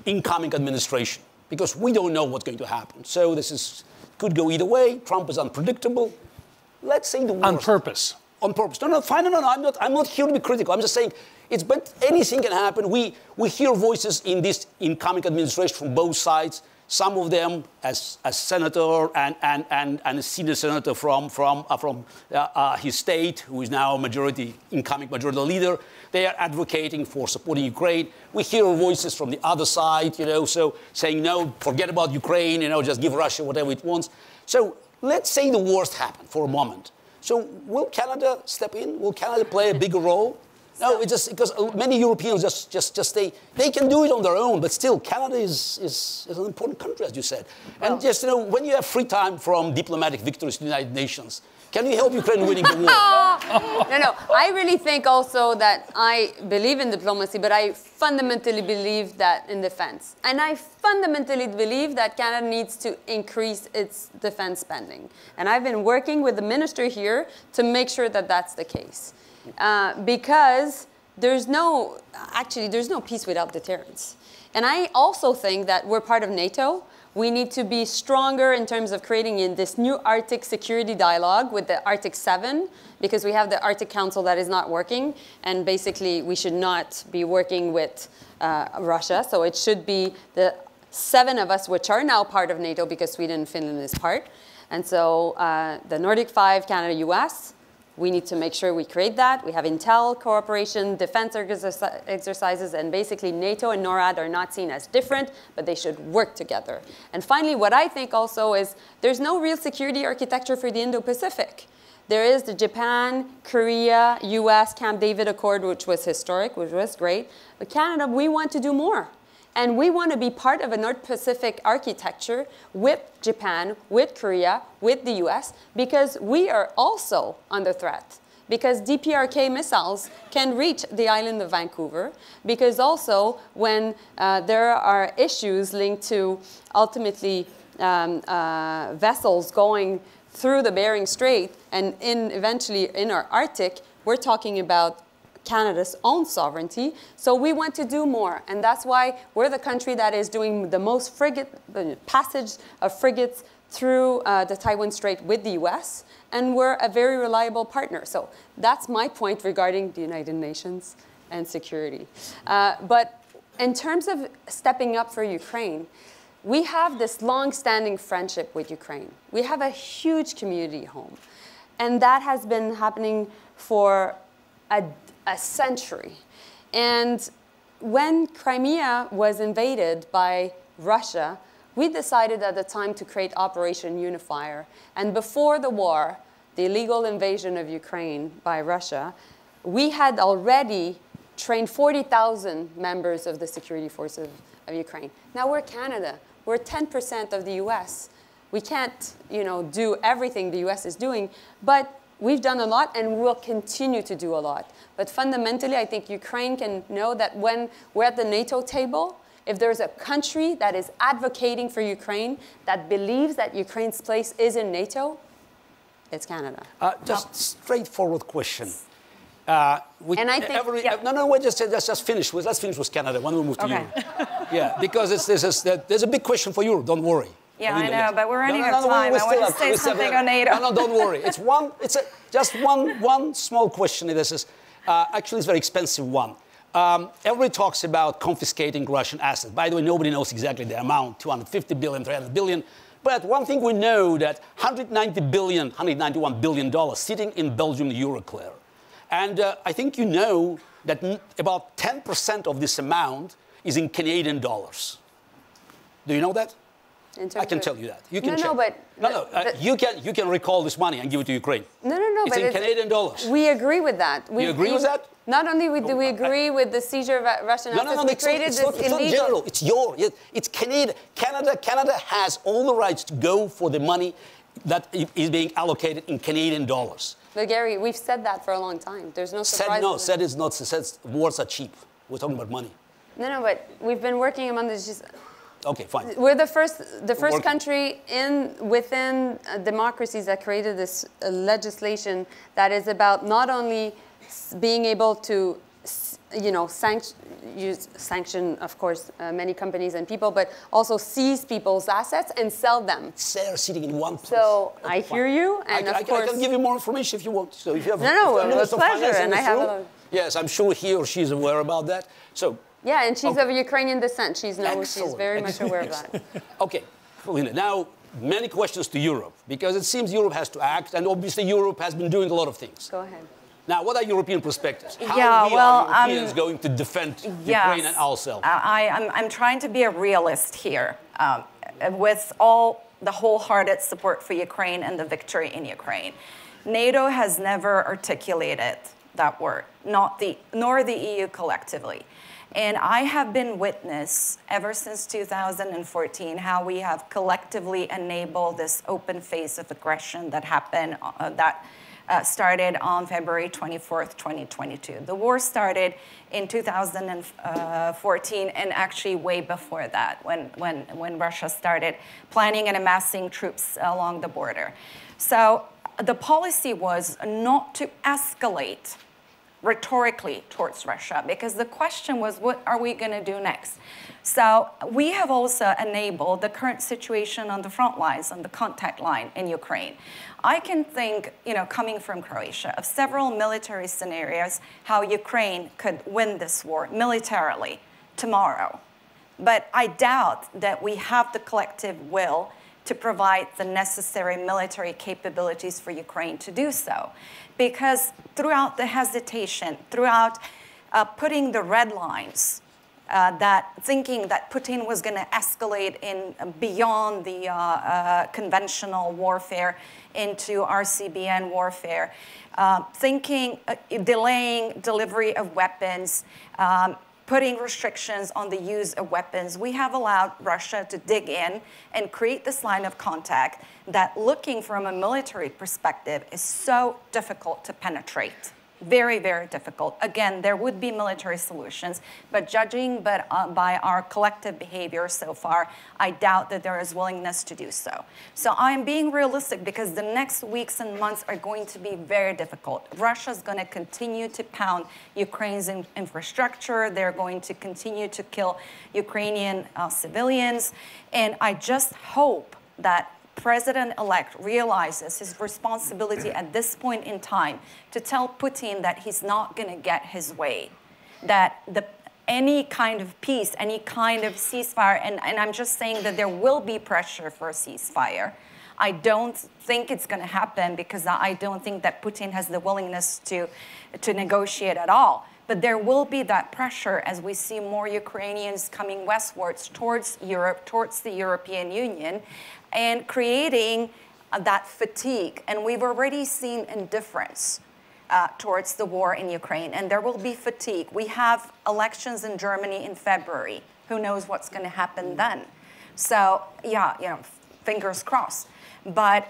incoming administration, because we don't know what's going to happen. So this could go either way. Trump is unpredictable. Let's say the worst. On purpose. On purpose. No, fine. No. I'm not here to be critical. I'm just saying but anything can happen. We hear voices in this incoming administration from both sides. Some of them, as senator and a senior senator from his state, who is now incoming majority leader, they are advocating for supporting Ukraine. We hear voices from the other side, so saying no, forget about Ukraine, just give Russia whatever it wants. So let's say the worst happened for a moment. So will Canada step in? Will Canada play a bigger role? No, it's just because many Europeans just they can do it on their own, but still Canada is an important country, as you said. And just when you have free time from diplomatic victories in the United Nations, can you help Ukraine winning the war? No. I really think also that I believe in diplomacy, but I fundamentally believe that in defense. And I fundamentally believe that Canada needs to increase its defense spending. And I've been working with the minister here to make sure that that's the case. Because there's no peace without deterrence. And I also think that we're part of NATO. We need to be stronger in terms of creating this new Arctic security dialogue with the Arctic 7, because we have the Arctic Council that is not working. And basically, we should not be working with Russia. So it should be the 7 of us, which are now part of NATO, because Sweden and Finland is part. And so the Nordic 5, Canada, US, we need to make sure we create that. We have intel cooperation, defense exercises, and basically NATO and NORAD are not seen as different, but they should work together. And finally, what I think also is there's no real security architecture for the Indo-Pacific. There is the Japan, Korea, US Camp David Accord, which was historic, which was great. But Canada, we want to do more. And we want to be part of a North Pacific architecture with Japan, with Korea, with the US, because we are also under threat. Because DPRK missiles can reach the island of Vancouver. Because also when there are issues linked to ultimately vessels going through the Bering Strait and eventually in our Arctic, we're talking about Canada's own sovereignty, so we want to do more. And that's why we're the country that is doing the most passage of frigates through the Taiwan Strait with the US, and we're a very reliable partner. So that's my point regarding the United Nations and security. But in terms of stepping up for Ukraine, we have this long-standing friendship with Ukraine. We have a huge community home, and that has been happening for a century. And when Crimea was invaded by Russia, we decided at the time to create Operation Unifier. And before the war, the illegal invasion of Ukraine by Russia, we had already trained 40,000 members of the security forces of Ukraine. Now we're Canada. We're 10% of the US. We can't, do everything the US is doing, but we've done a lot and we'll continue to do a lot. But fundamentally, I think Ukraine can know that when we're at the NATO table, if there's a country that is advocating for Ukraine, that believes that Ukraine's place is in NATO, it's Canada. Just straightforward question. And I think, wait, just finish. Let's finish with Canada when we move to Europe. Yeah, because there's a big question for Europe. Don't worry. Yeah, I know, but we're running out of time. I want to say something on NATO. No, don't worry. It's just one small question. This is actually it's a very expensive one. Everybody talks about confiscating Russian assets. By the way, nobody knows exactly the amount, 250 billion, 300 billion. But one thing we know that $191 billion sitting in Belgium Euroclear. And I think you know that about 10% of this amount is in Canadian dollars. Do you know that? I can tell you that. You can check. You can recall this money and give it to Ukraine. No. It's in Canadian dollars. We agree with that. You agree with that? Not only do we agree with the seizure of Russian assets, we created this illegal. It's not general. It's yours. It's Canada. Canada has all the rights to go for the money that is being allocated in Canadian dollars. But Garry, we've said that for a long time. There's no surprise. Said is not. Said wars are cheap. We're talking about money. No, but we've been working among this. Okay, fine. We're the first country within democracies that created this legislation that is about not only being able to, sanction, of course, many companies and people, but also seize people's assets and sell them. They're sitting in one place. So I hear you, and of course, I can give you more information if you want. So if you have a pleasure, and I have a. Yes, I'm sure he or she is aware about that. So. Yeah, and she's of Ukrainian descent. She's very much aware of that. Okay, Kolinda, now many questions to Europe, because it seems Europe has to act, and obviously Europe has been doing a lot of things. Go ahead. Now, what are European perspectives? How are Europeans going to defend Ukraine and ourselves? I'm trying to be a realist here, with the wholehearted support for Ukraine and the victory in Ukraine. NATO has never articulated that word, nor the EU collectively. And I have been witness ever since 2014 how we have collectively enabled this open phase of aggression that happened, started on February 24th, 2022. The war started in 2014 and actually way before that when Russia started planning and amassing troops along the border. So the policy was not to escalate rhetorically towards Russia, because the question was, what are we going to do next? So we have also enabled the current situation on the front lines, on the contact line in Ukraine. I can think, coming from Croatia, of several military scenarios how Ukraine could win this war militarily tomorrow. But I doubt that we have the collective will to provide the necessary military capabilities for Ukraine to do so. Because throughout the hesitation, throughout putting the red lines, thinking that Putin was going to escalate beyond the conventional warfare into RCBN warfare, delaying delivery of weapons, putting restrictions on the use of weapons, we have allowed Russia to dig in and create this line of contact that, looking from a military perspective, is so difficult to penetrate. Very, very difficult. Again, there would be military solutions, but judging by our collective behavior so far, I doubt that there is willingness to do so. So I'm being realistic, because the next weeks and months are going to be very difficult. Russia's going to continue to pound Ukraine's infrastructure. They're going to continue to kill Ukrainian civilians. And I just hope that President-elect realizes his responsibility at this point in time to tell Putin that he's not going to get his way, that any kind of peace, any kind of ceasefire, and I'm just saying that there will be pressure for a ceasefire. I don't think it's going to happen, because I don't think that Putin has the willingness to negotiate at all. But there will be that pressure as we see more Ukrainians coming westwards towards Europe, towards the European Union, and creating that fatigue. And we've already seen indifference towards the war in Ukraine, and there will be fatigue. We have elections in Germany in February. Who knows what's going to happen then? So, yeah, fingers crossed. But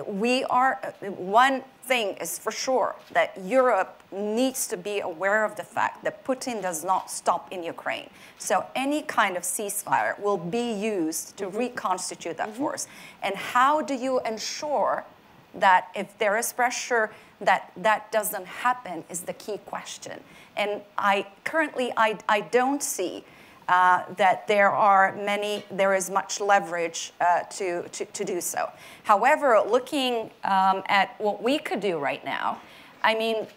one thing is for sure, that Europe needs to be aware of the fact that Putin does not stop in Ukraine. So any kind of ceasefire will be used to reconstitute that force. And how do you ensure that if there is pressure that doesn't happen is the key question. And I don't see that there is much leverage to do so. However, looking at what we could do right now, I mean,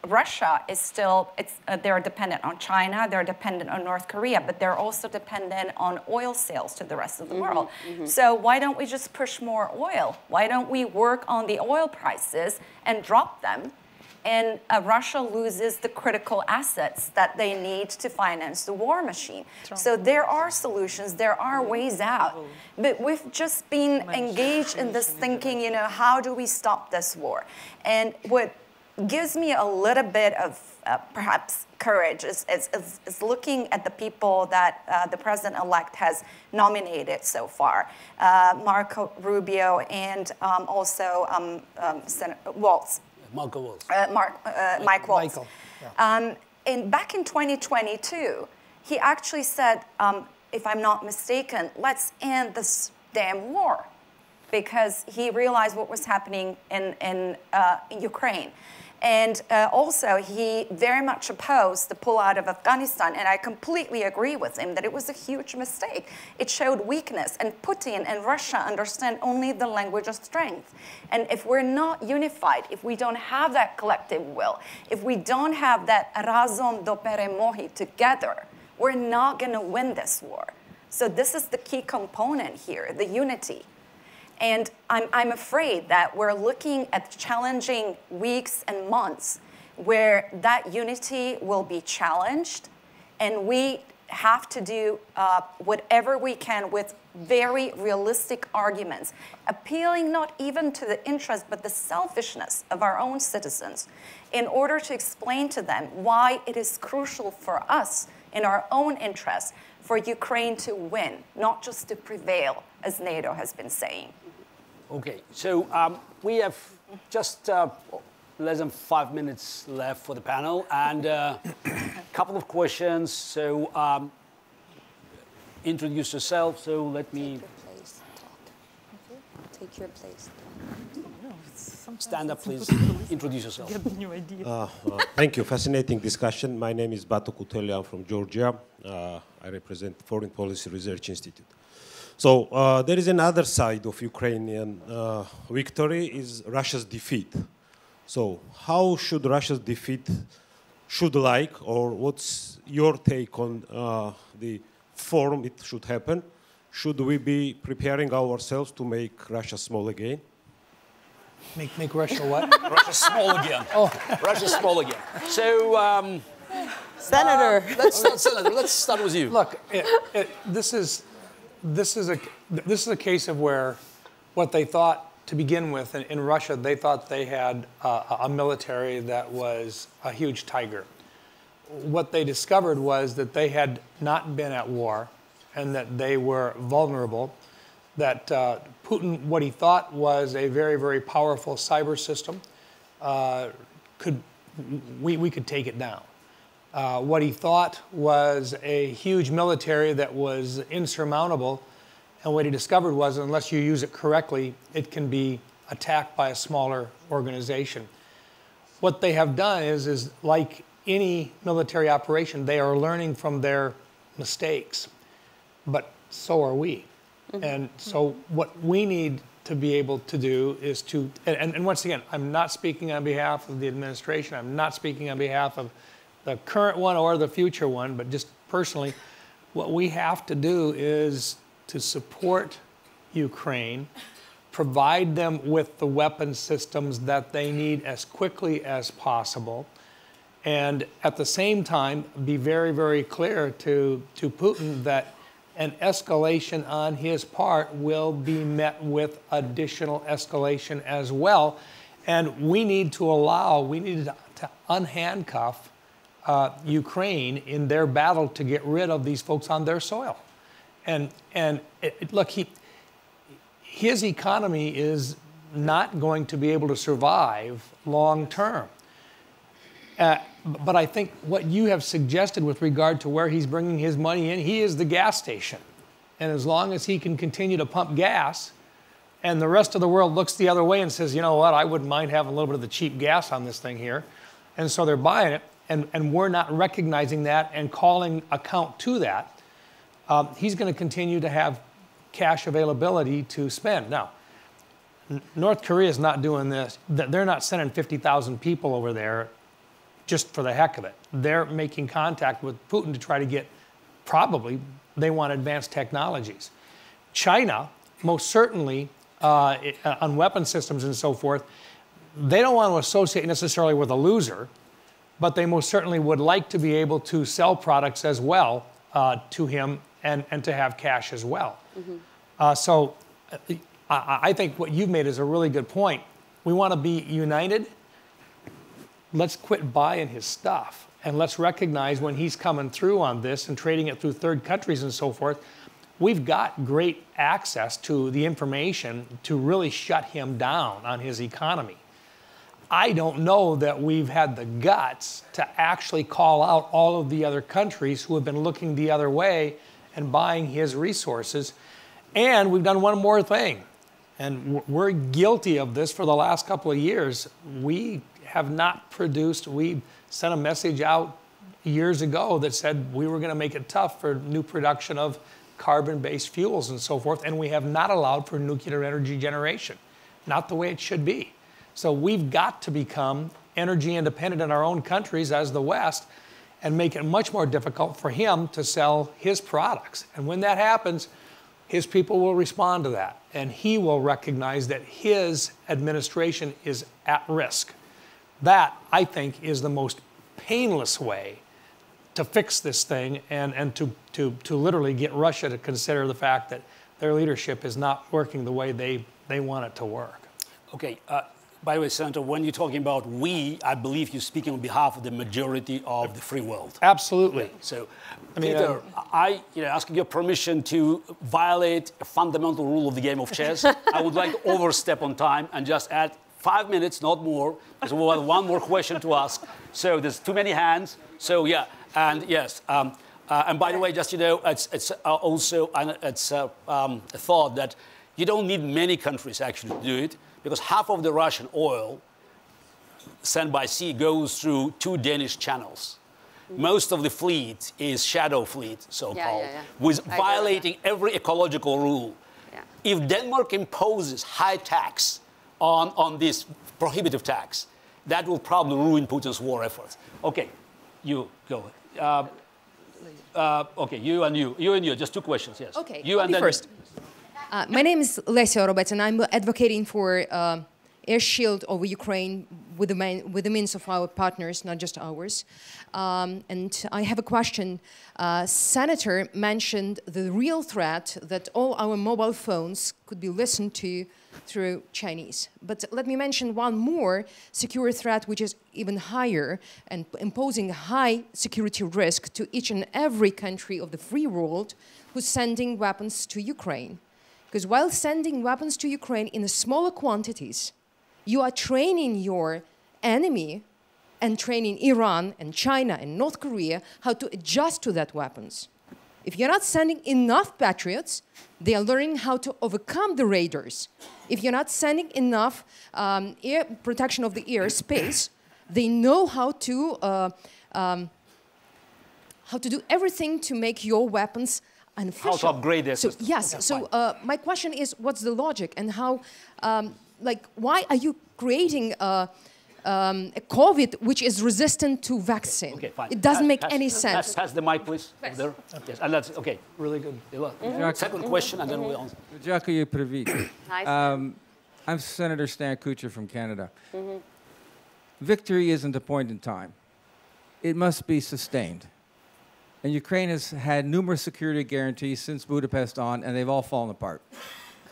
Russia is still, they're dependent on China, they're dependent on North Korea, but they're also dependent on oil sales to the rest of the world. So why don't we just push more oil? Why don't we work on the oil prices and drop them? And Russia loses the critical assets that they need to finance the war machine. So there are solutions, there are ways out. But we've just been engaged in this thinking, how do we stop this war? And what gives me a little bit of perhaps courage is looking at the people that the president-elect has nominated so far, Marco Rubio and also Senator Waltz. Mike Waltz. Mike Waltz. And back in 2022, he actually said, if I'm not mistaken, let's end this damn war, because he realized what was happening in Ukraine. And also, he very much opposed the pullout of Afghanistan, and I completely agree with him that it was a huge mistake. It showed weakness, and Putin and Russia understand only the language of strength. And if we're not unified, if we don't have that collective will, if we don't have that razum do peremohi together, we're not going to win this war. So this is the key component here, the unity. And I'm afraid that we're looking at challenging weeks and months where that unity will be challenged, and we have to do whatever we can with very realistic arguments, appealing not even to the interest but the selfishness of our own citizens, in order to explain to them why it is crucial for us, in our own interest, for Ukraine to win, not just to prevail, as NATO has been saying. Okay, so we have just less than 5 minutes left for the panel, and a couple of questions. So introduce yourself. So let me take your place. Stand up, please. Introduce yourself. Thank you. Fascinating discussion. My name is Batu Kutelia. I'm from Georgia. I represent Foreign Policy Research Institute. So there is another side of Ukrainian victory is Russia's defeat. So how should Russia's defeat or what's your take on the form it should happen? Should we be preparing ourselves to make Russia small again? Make Russia what? Russia small again. Oh, Russia small again. So, Senator. Let's start with you. Look, this is a case of where what they thought to begin with in Russia, they thought they had a military that was a huge tiger. What they discovered was that they had not been at war and that they were vulnerable, that Putin, what he thought was a very, very powerful cyber system, we could take it down. What he thought was a huge military that was insurmountable, and what he discovered was unless you use it correctly, it can be attacked by a smaller organization. What they have done is like any military operation, they are learning from their mistakes, but so are we. Mm-hmm. And so what we need to be able to do is to, and once again, I'm not speaking on behalf of the administration, I'm not speaking on behalf of the current one or the future one, but just personally, what we have to do is to support Ukraine, provide them with the weapon systems that they need as quickly as possible, and at the same time, be very, very clear to Putin that an escalation on his part will be met with additional escalation as well. And we need to unhandcuff Ukraine in their battle to get rid of these folks on their soil. And look, his economy is not going to be able to survive long term. But I think what you have suggested with regard to where he's bringing his money in, he is the gas station. And as long as he can continue to pump gas and the rest of the world looks the other way and says, you know what, I wouldn't mind having a little bit of the cheap gas on this thing here. And so they're buying it, and we're not recognizing that and calling account to that. He's going to continue to have cash availability to spend. Now, North Korea is not doing this. They're not sending 50,000 people over there just for the heck of it. They're making contact with Putin to try to get, probably, they want advanced technologies. China, most certainly, on weapon systems and so forth, they don't want to associate necessarily with a loser, but they most certainly would like to be able to sell products as well to him and to have cash as well. Mm-hmm. So I think what you've made is a really good point. We want to be united. Let's quit buying his stuff, and let's recognize when he's coming through on this and trading it through third countries and so forth, we've got great access to the information to really shut him down on his economy. I don't know that we've had the guts to actually call out all of the other countries who have been looking the other way and buying his resources. And we've done one more thing, and we're guilty of this for the last couple of years. We have not produced, we sent a message out years ago that said we were going to make it tough for new production of carbon-based fuels and so forth, and we have not allowed for nuclear energy generation. Not the way it should be. So we've got to become energy independent in our own countries as the West and make it much more difficult for him to sell his products. And when that happens, his people will respond to that, and he will recognize that his administration is at risk. That, I think, is the most painless way to fix this thing and to literally get Russia to consider the fact that their leadership is not working the way they want it to work. Okay. By the way, Senator, when you're talking about we, I believe you're speaking on behalf of the majority of the free world. Absolutely. So, Peter, asking your permission to violate a fundamental rule of the game of chess, I would like to overstep on time and just add 5 minutes, not more, because we have one more question to ask. So there's too many hands. So yeah, and yes. And by the way, just it's also a thought that you don't need many countries actually to do it, because half of the Russian oil sent by sea goes through 2 Danish channels. Most of the fleet is shadow fleet, so-called, with violating every ecological rule. Yeah. If Denmark imposes high tax on this prohibitive tax, that will probably ruin Putin's war efforts. Okay, you go. Okay, you and you. Just 2 questions, yes. Okay, you and then first. My name is Lesia Orobec, and I'm advocating for air shield over Ukraine with the means of our partners, not just ours. And I have a question. Senator mentioned the real threat that all our mobile phones could be listened to through Chinese. But let me mention one more secure threat, which is even higher and imposing a high security risk to each and every country of the free world who's sending weapons to Ukraine. Because while sending weapons to Ukraine in smaller quantities, you are training your enemy and training Iran and China and North Korea how to adjust to that weapons. If you're not sending enough Patriots, they are learning how to overcome the raiders. If you're not sending enough air protection of the airspace, they know how to do everything to make your weapons unofficial. How to upgrade their systems. Yes. Okay, so my question is, what's the logic, and how, why are you creating a COVID which is resistant to vaccine? Okay, fine. It doesn't make any sense. Pass the mic, please. There. Yes, and that's okay. Really good. Second question, and then we'll answer. Дякую, привіт. I'm Senator Stan Kuchar from Canada. Victory isn't a point in time. It must be sustained. And Ukraine has had numerous security guarantees since Budapest on, and they've all fallen apart.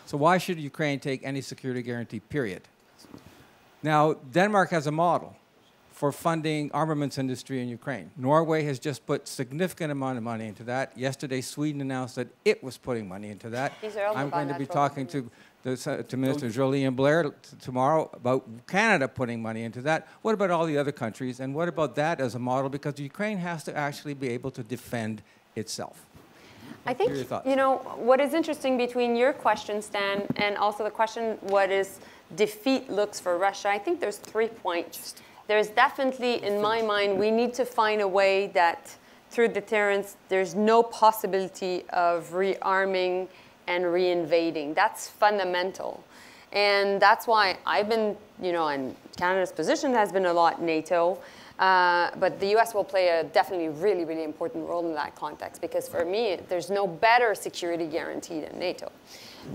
So why should Ukraine take any security guarantee, period? Now, Denmark has a model for funding armaments industry in Ukraine. Norway has just put significant amount of money into that. Yesterday, Sweden announced that it was putting money into that. I'm going to be talking to Minister Joly and Blair tomorrow about Canada putting money into that. What about all the other countries? And what about that as a model? Because Ukraine has to actually be able to defend itself. I think, what is interesting between your question, Stan, and also the question, what is defeat looks for Russia, I think there's 3 points. There's definitely, in my mind, we need to find a way that through deterrence, there's no possibility of rearming and reinvading. That's fundamental. And that's why I've been, and Canada's position has been a lot NATO, but the US will play a definitely really, really important role in that context, because for me, there's no better security guarantee than NATO.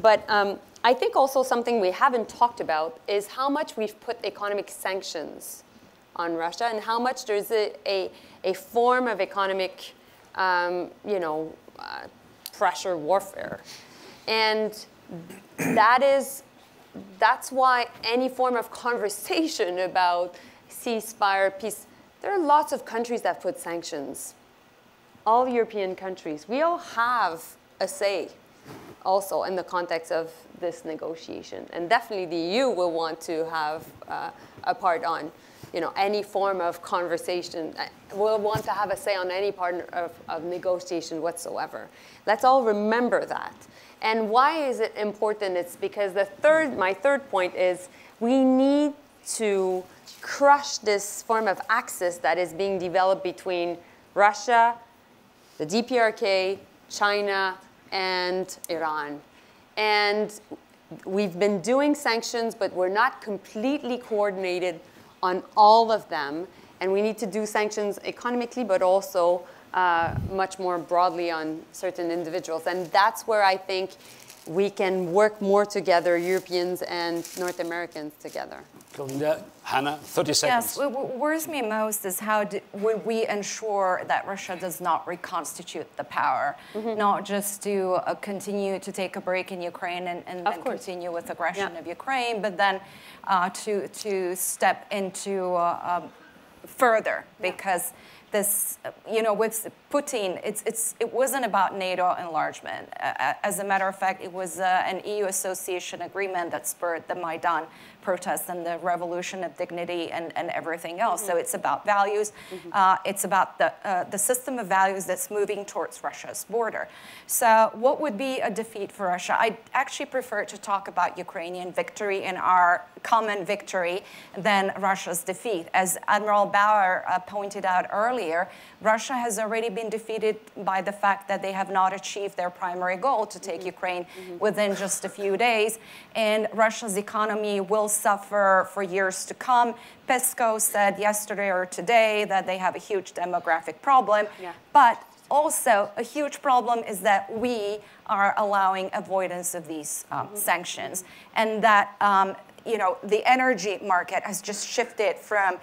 But I think also something we haven't talked about is how much we've put economic sanctions on Russia and how much there's a form of economic, pressure warfare. And that's why any form of conversation about ceasefire, peace, there are lots of countries that put sanctions. All European countries. We all have a say also in the context of this negotiation. And definitely the EU will want to have a part on. any form of conversation, will want to have a say on any part of negotiation whatsoever. Let's all remember that. And why is it important? It's because my third point is we need to crush this form of axis that is being developed between Russia, the DPRK, China, and Iran. And we've been doing sanctions, but we're not completely coordinated on all of them. And we need to do sanctions economically, but also much more broadly on certain individuals. And that's where I think we can work more together, Europeans and North Americans together. Kolinda, Hanna, 30 seconds. Yes, what worries me most is how would we ensure that Russia does not reconstitute the power, not just to continue to take a break in Ukraine and then continue with aggression of Ukraine, but then to step into further, because this, with Putin, it wasn't about NATO enlargement. As a matter of fact, it was an EU association agreement that spurred the Maidan protests and the revolution of dignity and everything else. So it's about values. It's about the system of values that's moving towards Russia's border. So what would be a defeat for Russia? I actually prefer to talk about Ukrainian victory and our common victory than Russia's defeat. As Admiral Bauer pointed out earlier, Russia has already been defeated by the fact that they have not achieved their primary goal to take Ukraine within just a few days. And Russia's economy will suffer for years to come. Pesco said yesterday or today that they have a huge demographic problem. But also, a huge problem is that we are allowing avoidance of these sanctions, and that the energy market has just shifted from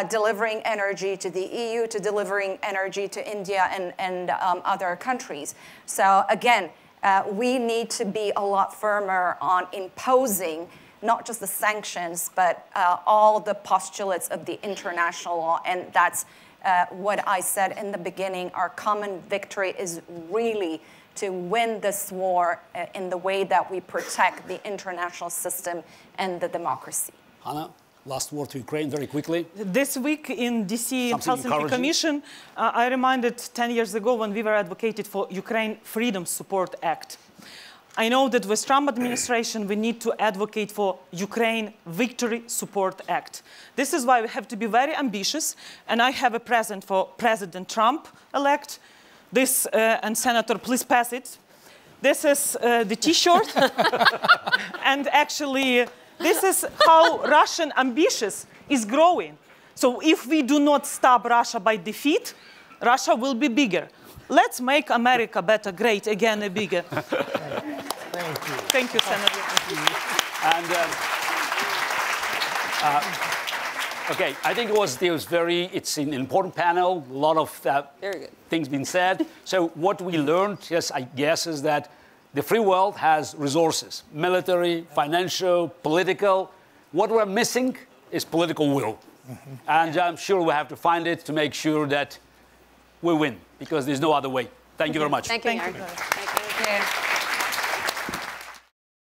delivering energy to the EU to delivering energy to India and other countries. So again, we need to be a lot firmer on imposing not just the sanctions, but all the postulates of the international law. And that's what I said in the beginning. Our common victory is really to win this war in the way that we protect the international system and the democracy. Hanna, last word to Ukraine very quickly. This week in DC Helsinki Commission, I reminded 10 years ago when we were advocated for Ukraine Freedom Support Act. I know that with Trump administration, we need to advocate for Ukraine Victory Support Act. This is why we have to be very ambitious, and I have a present for President Trump-elect. This, and Senator, please pass it. This is the T-shirt, and actually, this is how Russian ambitious is growing. So if we do not stop Russia by defeat, Russia will be bigger. Let's make America better, great, again, and bigger. Thank you. Thank you, Senator. And okay, I think it's an important panel, a lot of things being said. So what we learned, yes, I guess, is that the free world has resources, military, financial, political. What we're missing is political will. And I'm sure we have to find it to make sure that we win, because there's no other way. Thank you very much. Thank you. Thank you.